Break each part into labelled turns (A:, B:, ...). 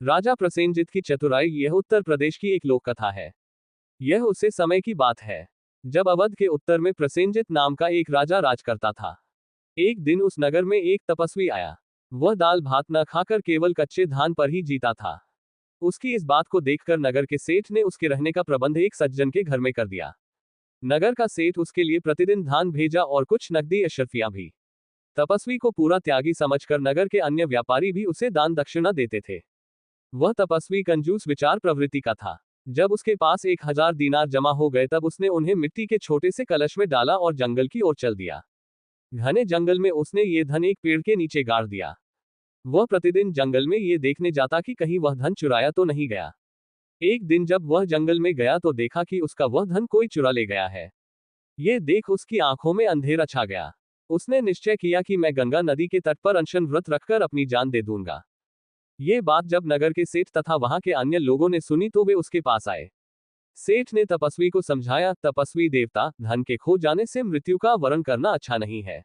A: राजा प्रसेनजित की चतुराई। यह उत्तर प्रदेश की एक लोक कथा है। यह उसे समय की बात है जब अवध के उत्तर में प्रसेनजित नाम का एक राजा राज करता था। एक दिन उस नगर में एक तपस्वी आया। वह दाल भात न खाकर केवल कच्चे धान पर ही जीता था। उसकी इस बात को देखकर नगर के सेठ ने उसके रहने का प्रबंध एक सज्जन के घर में कर दिया। नगर का सेठ उसके लिए प्रतिदिन धान भेजा और कुछ नकदी अशर्फियां भी। तपस्वी को पूरा त्यागी समझकर नगर के अन्य व्यापारी भी उसे दान दक्षिणा देते थे। वह तपस्वी कंजूस विचार प्रवृत्ति का था। जब उसके पास 1000 दीनार जमा हो गए तब उसने उन्हें मिट्टी के छोटे से कलश में डाला और जंगल की ओर चल दिया। घने जंगल में उसने ये धन एक पेड़ के नीचे गाड़ दिया। वह प्रतिदिन जंगल में ये देखने जाता कि कहीं वह धन चुराया तो नहीं गया। एक दिन जब वह जंगल में गया तो देखा कि उसका वह धन कोई चुरा ले गया है। ये देख उसकी आंखों में अंधेरा छा गया। उसने निश्चय किया कि मैं गंगा नदी के तट पर अनशन व्रत रखकर अपनी जान दे दूंगा। ये बात जब नगर के सेठ तथा वहां के अन्य लोगों ने सुनी तो वे उसके पास आए। सेठ ने तपस्वी को समझाया, तपस्वी देवता, धन के खो जाने से मृत्यु का वरण करना अच्छा नहीं है।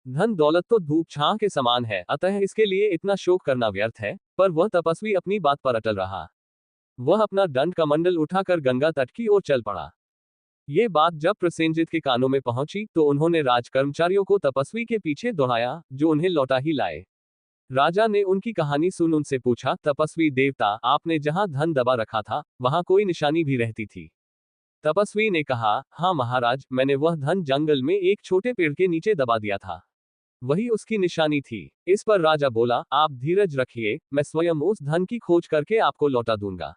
A: धन दौलत तो धूप छां के समान है, अतः इसके लिए इतना शोक करना व्यर्थ है। पर वह तपस्वी अपनी बात पर अटल रहा। वह अपना दंड कमंडल उठाकर गंगा तट की ओर चल पड़ा। ये बात जब प्रसेनजित के कानों में पहुंची तो उन्होंने राज कर्मचारियों को तपस्वी के पीछे दौड़ाया, जो उन्हें लौटा ही लाए। राजा ने उनकी कहानी सुन उनसे पूछा, तपस्वी देवता, आपने जहां धन दबा रखा था वहां कोई निशानी भी रहती थी? तपस्वी ने कहा, हाँ महाराज, मैंने वह धन जंगल में एक छोटे पेड़ के नीचे दबा दिया था। वही उसकी निशानी थी। इस पर राजा बोला, आप धीरज रखिए, मैं स्वयं उस धन की खोज करके आपको लौटा दूंगा।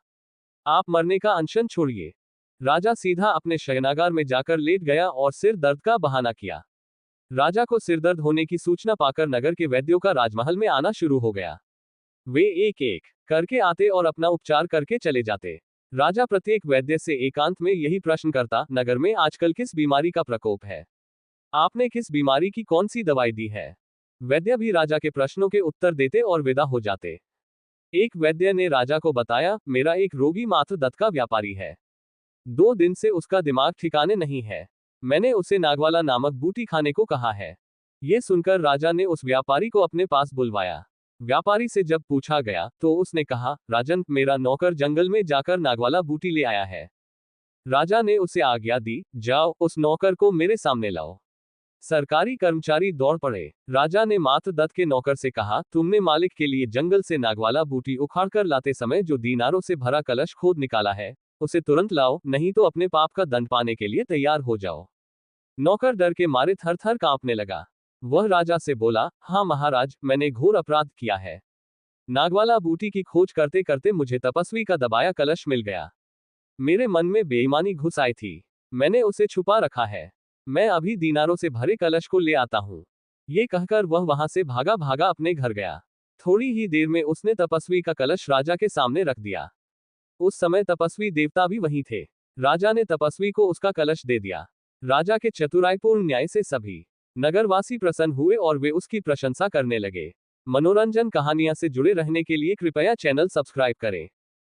A: आप मरने का अनशन छोड़िए। राजा सीधा अपने शयनागार में जाकर लेट गया और सिर दर्द का बहाना किया। राजा को सिरदर्द होने की सूचना पाकर नगर के वैद्यों का राजमहल में आना शुरू हो गया। वे एक एक करके आते और अपना उपचार करके चले जाते। राजा प्रत्येक वैद्य से एकांत में यही प्रश्न करता, नगर में आजकल किस बीमारी का प्रकोप है? आपने किस बीमारी की कौन सी दवाई दी है? वैद्य भी राजा के प्रश्नों के उत्तर देते और विदा हो जाते। एक वैद्य ने राजा को बताया, मेरा एक रोगी मात्र दत्त का व्यापारी है। 2 दिन से उसका दिमाग ठिकाने नहीं है। मैंने उसे नागवाला नामक बूटी खाने को कहा है। ये सुनकर राजा ने उस व्यापारी को अपने पास बुलवाया। व्यापारी से जब पूछा गया तो उसने कहा, राजन, मेरा नौकर जंगल में जाकर नागवाला बूटी ले आया है। राजा ने उसे आज्ञा दी, जाओ उस नौकर को मेरे सामने लाओ। सरकारी कर्मचारी दौड़ पड़े। राजा ने मात्र दत्त के नौकर से कहा, तुमने मालिक के लिए जंगल से नागवाला बूटी उखाड़कर लाते समय जो दीनारों से भरा कलश खोद निकाला है, उसे तुरंत लाओ, नहीं तो अपने पाप का दंड पाने के लिए तैयार हो जाओ। नौकर डर के मारे थर थर कांपने लगा। वह राजा से बोला, हाँ महाराज, मैंने घोर अपराध किया है। नागवाला बूटी की खोज करते करते मुझे तपस्वी का दबाया कलश मिल गया। मेरे मन में बेईमानी घुस आई थी। मैंने उसे छुपा रखा है। मैं अभी दीनारों से भरे कलश को ले आता हूँ। ये कहकर वह वहां से भागा भागा अपने घर गया। थोड़ी ही देर में उसने तपस्वी का कलश राजा के सामने रख दिया। उस समय तपस्वी देवता भी वहीं थे। राजा ने तपस्वी को उसका कलश दे दिया। राजा के चतुराईपूर्ण न्याय से सभी नगरवासी प्रसन्न हुए और वे उसकी प्रशंसा करने लगे। मनोरंजन कहानियां से जुड़े रहने के लिए कृपया चैनल सब्सक्राइब करें।